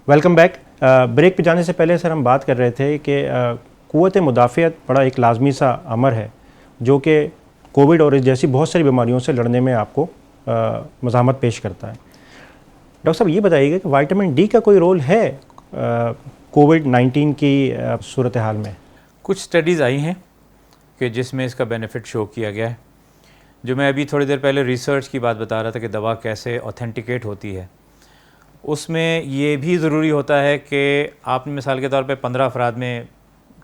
Welcome back. Break پہ جانے سے پہلے سر ہم بات کر رہے تھے کہ قوت مدافعت بڑا ایک لازمی سا امر ہے جو کہ کووڈ اور اس جیسی بہت ساری بیماریوں سے لڑنے میں آپ کو مزاحمت پیش کرتا ہے. ڈاکٹر صاحب یہ بتائیے گا کہ وائٹامن ڈی کا کوئی رول ہے کووڈ-19 کی صورتحال میں؟ کچھ سٹڈیز آئی ہیں کہ جس میں اس کا بینیفٹ شو کیا گیا ہے. جو میں ابھی تھوڑی دیر پہلے ریسرچ کی بات بتا رہا تھا کہ دوا کیسے اوتھینٹیکیٹ ہوتی ہے، اس میں یہ بھی ضروری ہوتا ہے کہ آپ نے مثال کے طور پہ 15 افراد میں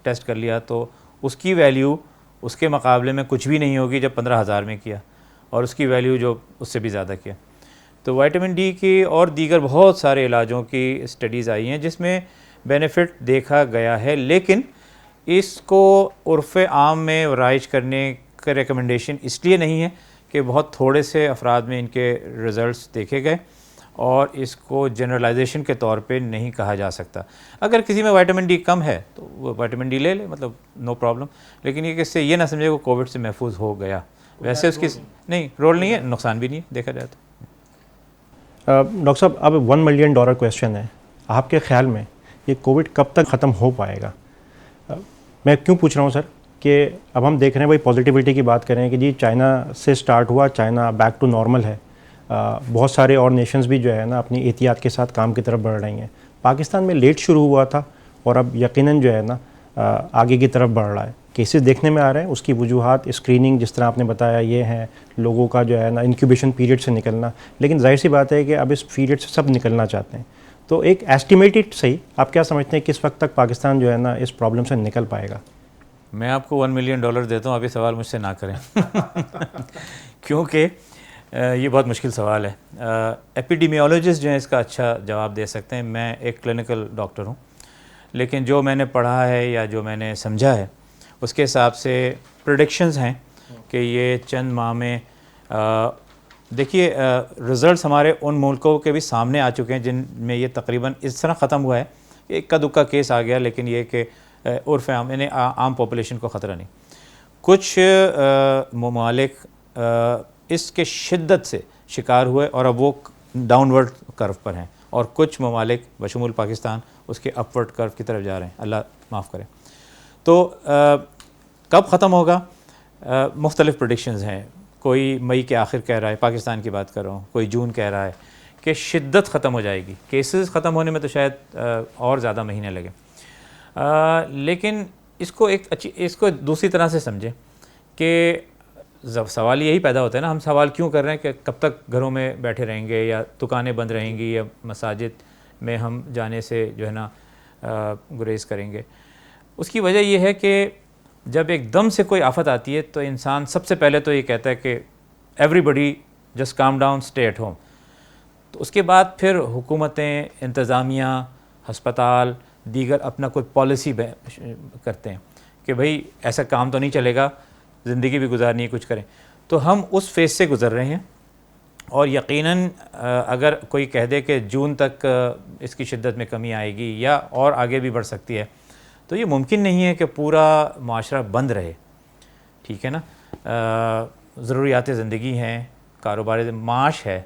ٹیسٹ کر لیا تو اس کی ویلیو اس کے مقابلے میں کچھ بھی نہیں ہوگی جب 15,000 میں کیا، اور اس کی ویلیو جو اس سے بھی زیادہ کیا. تو وائٹامن ڈی کی اور دیگر بہت سارے علاجوں کی سٹڈیز آئی ہیں جس میں بینیفٹ دیکھا گیا ہے، لیکن اس کو عرف عام میں رائج کرنے کا ریکمنڈیشن اس لیے نہیں ہے کہ بہت تھوڑے سے افراد میں ان کے ریزلٹس دیکھے گئے، اور اس کو جنرلائزیشن کے طور پہ نہیں کہا جا سکتا. اگر کسی میں وائٹامن ڈی کم ہے تو وہ وائٹامن ڈی لے لے، مطلب نو پرابلم، لیکن یہ کہ اس سے یہ نہ سمجھے وہ کووڈ سے محفوظ ہو گیا. ویسے اس کی نہیں رول نہیں ہے، نقصان بھی نہیں ہے دیکھا جائے تو. ڈاکٹر صاحب اب $1 ملین کویسچن ہے، آپ کے خیال میں یہ کووڈ کب تک ختم ہو پائے گا؟ میں کیوں پوچھ رہا ہوں سر کہ اب ہم دیکھ رہے ہیں وہی پازیٹیوٹی کی بات کریں کہ جی چائنا سے سٹارٹ ہوا، چائنا بیک ٹو نارمل ہے. بہت سارے اور نیشنز بھی جو ہے نا اپنی احتیاط کے ساتھ کام کی طرف بڑھ رہی ہیں. پاکستان میں لیٹ شروع ہوا تھا اور اب یقیناً جو ہے نا آگے کی طرف بڑھ رہا ہے. کیسز دیکھنے میں آ رہے ہیں، اس کی وجوہات اسکریننگ جس طرح آپ نے بتایا یہ ہیں، لوگوں کا جو ہے نا انکیوبیشن پیریڈ سے نکلنا، لیکن ظاہر سی بات ہے کہ اب اس پیریڈ سے سب نکلنا چاہتے ہیں. تو ایک ایسٹیمیٹڈ صحیح آپ کیا سمجھتے ہیں کس وقت تک پاکستان جو ہے نا اس پرابلم سے نکل پائے گا؟ میں آپ کو $1 ملین دیتا ہوں، ابھی سوال مجھ سے نہ کریں کیونکہ یہ بہت مشکل سوال ہے. ایپیڈیمیولوجسٹ جو ہیں اس کا اچھا جواب دے سکتے ہیں. میں ایک کلینکل ڈاکٹر ہوں، لیکن جو میں نے پڑھا ہے یا جو میں نے سمجھا ہے اس کے حساب سے پریڈکشنز ہیں کہ یہ چند ماہ میں دیکھیے رزلٹس ہمارے ان ملکوں کے بھی سامنے آ چکے ہیں جن میں یہ تقریباً اس طرح ختم ہوا ہے کہ اکا دکا کیس آ گیا، لیکن یہ کہ عرف عام یعنی عام پاپولیشن کو خطرہ نہیں. کچھ ممالک اس کے شدت سے شکار ہوئے اور اب وہ ڈاؤن ورڈ کرو پر ہیں، اور کچھ ممالک بشمول پاکستان اس کے اپ ورڈ کرو کی طرف جا رہے ہیں، اللہ معاف کرے. تو کب ختم ہوگا؟ مختلف پریڈکشنز ہیں. کوئی مئی کے آخر کہہ رہا ہے، پاکستان کی بات کر رہا ہوں، کوئی جون کہہ رہا ہے کہ شدت ختم ہو جائے گی. کیسز ختم ہونے میں تو شاید اور زیادہ مہینے لگے. لیکن اس کو دوسری طرح سے سمجھیں کہ سوال یہی پیدا ہوتا ہے نا، ہم سوال کیوں کر رہے ہیں کہ کب تک گھروں میں بیٹھے رہیں گے، یا دکانیں بند رہیں گی، یا مساجد میں ہم جانے سے جو ہے نا گریز کریں گے. اس کی وجہ یہ ہے کہ جب ایک دم سے کوئی آفت آتی ہے تو انسان سب سے پہلے تو یہ کہتا ہے کہ everybody just calm down, stay at home. تو اس کے بعد پھر حکومتیں، انتظامیہ، ہسپتال، دیگر اپنا کوئی پالیسی کرتے ہیں کہ بھئی ایسا کام تو نہیں چلے گا، زندگی بھی گزارنی ہے، کچھ کریں. تو ہم اس فیز سے گزر رہے ہیں، اور یقیناً اگر کوئی کہہ دے کہ جون تک اس کی شدت میں کمی آئے گی یا اور آگے بھی بڑھ سکتی ہے، تو یہ ممکن نہیں ہے کہ پورا معاشرہ بند رہے. ٹھیک ہے نا، ضروریات زندگی ہیں، کاروبار معاش ہے،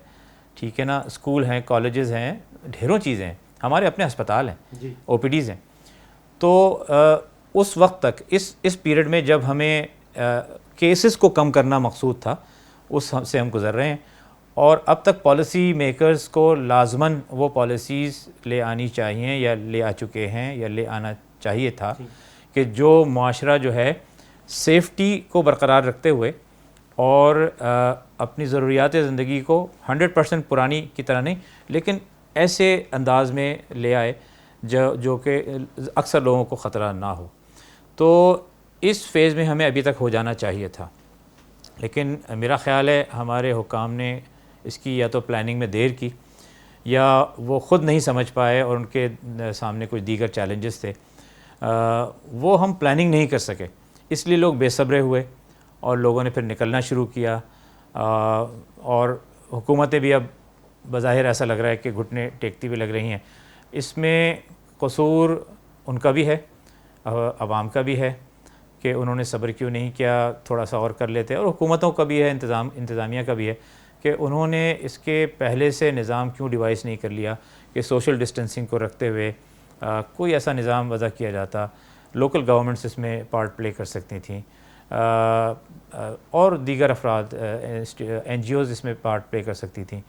ٹھیک ہے نا، اسکول ہیں، کالجز ہیں، ڈھیروں چیزیں ہیں، ہمارے اپنے ہسپتال ہیں، او پی ڈیز ہیں. تو اس وقت تک اس پیریڈ میں جب ہمیں کیسز کو کم کرنا مقصود تھا، اس سے ہم گزر رہے ہیں. اور اب تک پالیسی میکرز کو لازماً وہ پالیسیز لے آنی چاہیے، یا لے آ چکے ہیں، یا لے آنا چاہیے تھا کہ جو معاشرہ جو ہے سیفٹی کو برقرار رکھتے ہوئے اور اپنی ضروریات زندگی کو 100% پرانی کی طرح نہیں، لیکن ایسے انداز میں لے آئے جو کہ اکثر لوگوں کو خطرہ نہ ہو. تو اس فیز میں ہمیں ابھی تک ہو جانا چاہیے تھا، لیکن میرا خیال ہے ہمارے حکام نے اس کی یا تو پلاننگ میں دیر کی، یا وہ خود نہیں سمجھ پائے اور ان کے سامنے کچھ دیگر چیلنجز تھے، وہ ہم پلاننگ نہیں کر سکے، اس لیے لوگ بے صبرے ہوئے اور لوگوں نے پھر نکلنا شروع کیا. اور حکومتیں بھی اب بظاہر ایسا لگ رہا ہے کہ گھٹنے ٹیکتی بھی لگ رہی ہیں. اس میں قصور ان کا بھی ہے، عوام کا بھی ہے کہ انہوں نے صبر کیوں نہیں کیا، تھوڑا سا اور کر لیتے، اور حکومتوں کا بھی ہے، انتظامیہ کا بھی ہے کہ انہوں نے اس کے پہلے سے نظام کیوں ڈیوائس نہیں کر لیا کہ سوشل ڈسٹینسنگ کو رکھتے ہوئے کوئی ایسا نظام وضع کیا جاتا. لوکل گورنمنٹس اس میں پارٹ پلے کر سکتی تھیں, اور دیگر افراد این جی اوز اس میں پارٹ پلے کر سکتی تھیں.